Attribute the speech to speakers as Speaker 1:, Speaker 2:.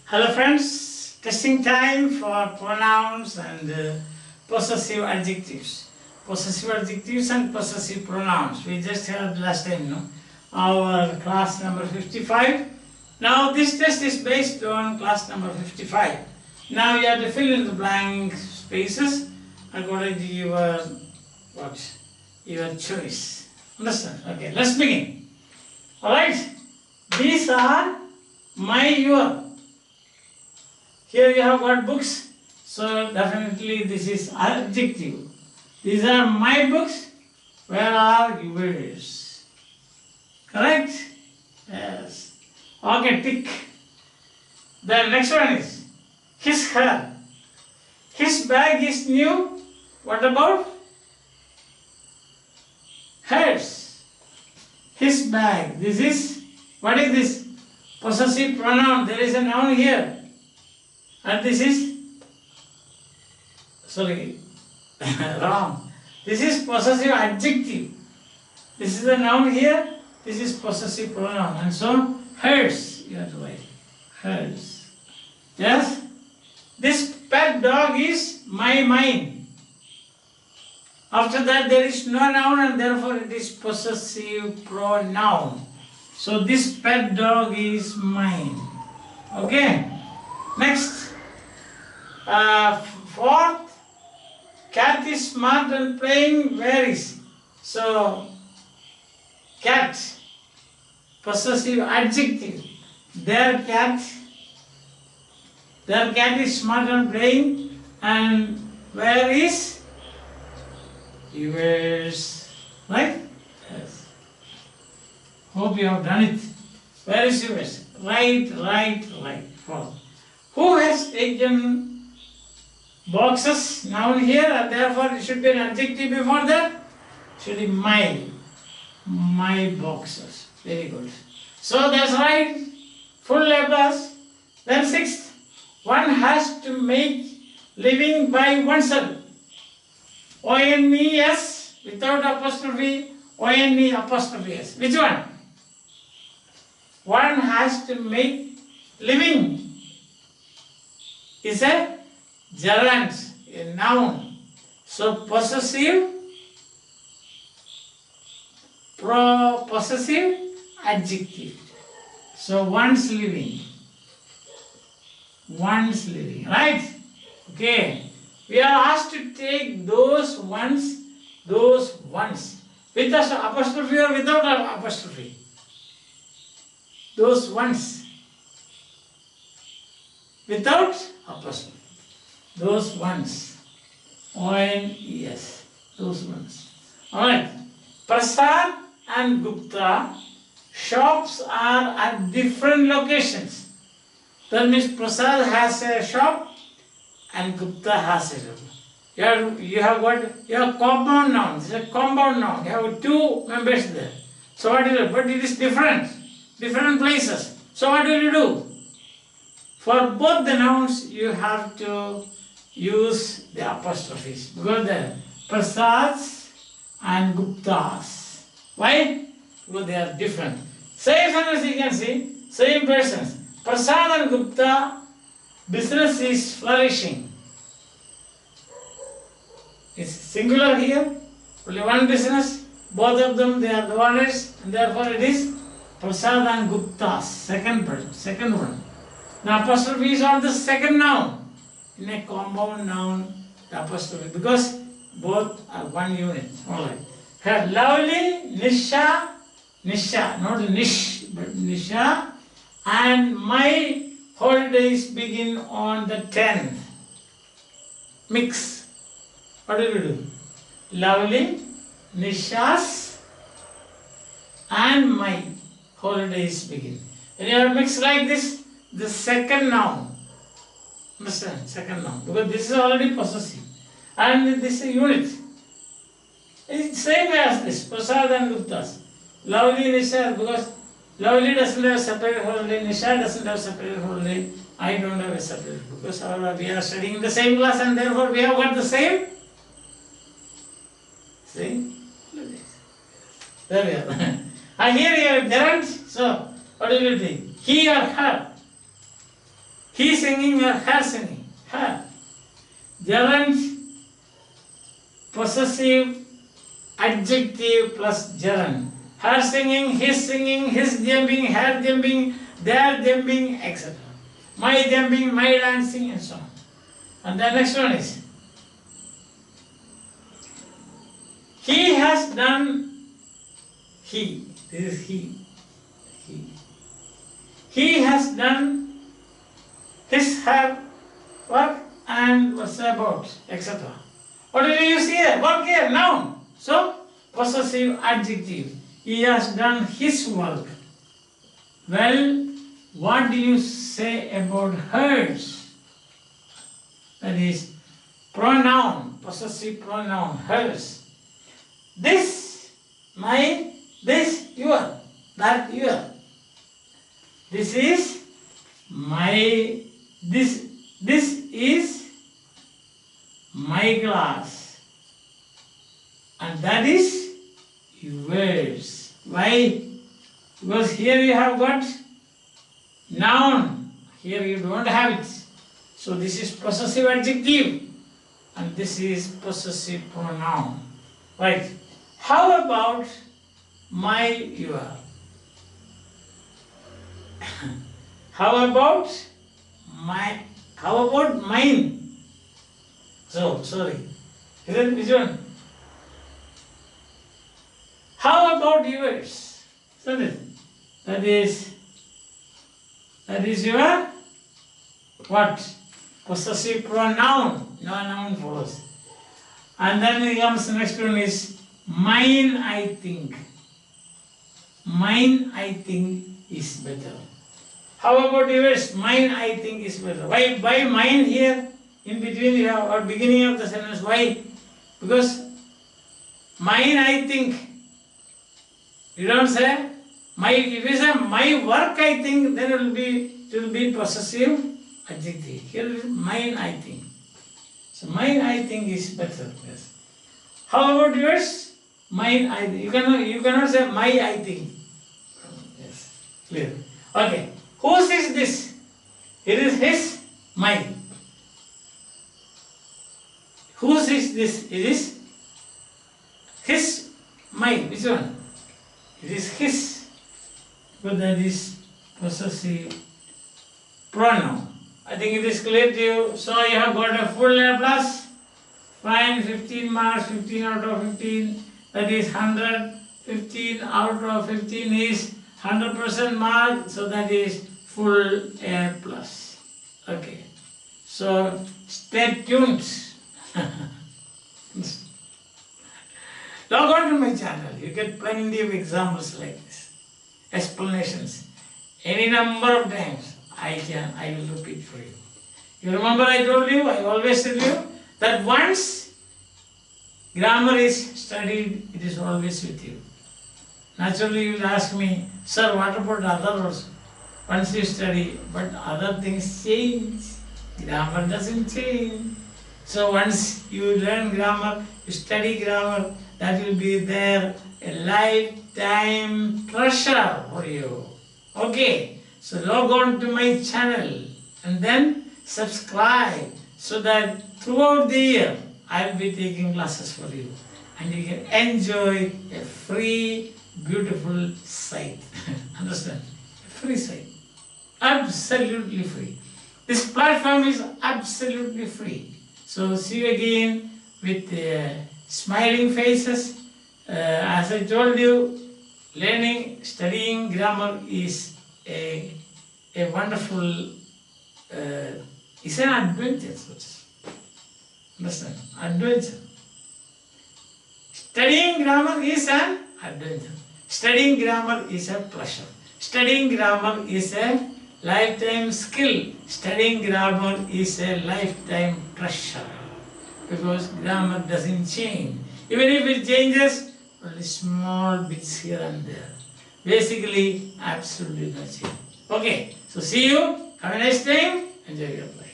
Speaker 1: Hello friends, testing time for pronouns and possessive adjectives. Possessive adjectives and possessive pronouns. We just had last time, no? Our class number 55. Now this test is based on class number 55. Now you have to fill in the blank spaces according to your choice. Understand? Okay, let's begin. Alright, these are your. Here you have got books, so definitely this is adjective. These are my books. Where are yours? Correct? Yes. Okay, tick. The next one is his, her. His bag is new. What about hers? His bag. This is, what is this? Possessive pronoun. There is a noun here. And this is, wrong. This is possessive adjective. This is a noun here. This is possessive pronoun. And so, hers, you have to write. Hers. Yes? This pet dog is mine. After that, there is no noun and therefore it is possessive pronoun. So, this pet dog is mine. Okay? Next. Fourth, cat is smart and playing. Where is? So, cat, possessive adjective. Their cat is smart and playing. And where is? Yours. Right? Yes. Hope you have done it. Where is yours? Right. Fourth. Who has taken boxes, noun here, and therefore it should be an adjective before that. Should be my boxes. Very good. So that's right. Full A plus. Then sixth, one has to make living by oneself. O-N-E-S without apostrophe, O-N-E apostrophe S. Which one? One has to make living. Is a gerund, a noun. So possessive adjective. So one's living, right? Okay. We are asked to take those ones with apostrophe or without apostrophe. Those ones without apostrophe. Those ones. O-N-E-S. Those ones. Alright. Prasad and Gupta shops are at different locations. That means Prasad has a shop and Gupta has a shop. You have compound noun. This is a compound noun. You have two members there. So what is it? But it is different. Different places. So what will you do? For both the nouns, you have to use the apostrophes. Because the Prasads and Guptas. Why? Because they are different. Same sentence you can see, same persons. Prasad and Gupta, business is flourishing. It's singular here, only one business. Both of them, they are the owners, and therefore it is Prasad and Guptas, second one. The apostrophe is on the second noun. In a compound noun, the apostrophe, because both are one unit. Alright. Her lovely Nisha, not Nish, but Nisha, and my holidays begin on the 10th. Mix. What do we do? Lovely, Nisha's, and my holidays begin. When you have mixed like this, the second noun. Understand? Second noun. Because this is already possessive. And this is unit. It's same as this. Prasad and Guptas. Lovely Nisha, because lovely doesn't have separate holiday. Nisha doesn't have separate holiday. I don't have a separate. Because we are studying in the same class and therefore we have got the same. See? There we are. And here you have gerund. So, what do you think? He or her? He singing or her singing? Her. Gerund, possessive adjective plus gerund. Her singing, his jumping, her jumping, their jumping, etc. My jumping, my dancing, and so on. And the next one is, he has done, he, this is he. He has done his, her work and what's about, etc. What do you use here? Work here, noun. So, possessive adjective. He has done his work. Well, what do you say about hers? That is pronoun, possessive pronoun, hers. This, my, this, your, that, your. This is my, this is my glass. And that is yours. Why? Because here you have got noun. Here you don't have it. So this is possessive adjective. And this is possessive pronoun. Right. How about my, your? How about my, how about mine? So, sorry. Isn't which one? How about yours? Isn't it? That is your what? Possessive pronoun. No noun follows. And then comes the next one is mine, I think. Mine, I think is better. How about yours? Mine, I think is better. Why mine here? In between you have, or beginning of the sentence. Why? Because mine, I think. You don't say my. If you say my work, I think, then it will be possessive adjective. Here it is mine, I think. So mine, I think is better. Yes. How about yours? Mine, I think. You cannot say my, I think. Yes. Clear. Okay. Whose is this? It is his, mine. Whose is this? It is his, mine. Which one? It is his. But that is possessive pronoun. I think it is clear to you. So you have got a full A plus. Fine, 15 marks, 15 out of 15. That is 100. 15 out of 15 is 100% mark. So that is full A plus. Okay. So stay tuned. Log on to my channel. You get plenty of examples like this. Explanations. Any number of times I will repeat for you. You remember I told you, I always tell you that once grammar is studied, it is always with you. Naturally you will ask me, sir, what about other also? Once you study, but other things change. Grammar doesn't change. So once you learn grammar, you study grammar, that will be there a lifetime treasure for you. Okay, so log on to my channel and then subscribe so that throughout the year I will be taking classes for you and you can enjoy a free, beautiful site. Understand? A free site. Absolutely free. This platform is absolutely free. So see you again with smiling faces. As I told you, studying grammar is a wonderful, it's an adventure. Understand? Adventure. Studying grammar is an adventure. Studying grammar is a pleasure. Studying grammar is a lifetime skill. Studying grammar is a lifetime treasure. Because grammar doesn't change. Even if it changes, only small bits here and there. Basically, absolutely no change. Okay, so see you. Have a nice time. Enjoy your life.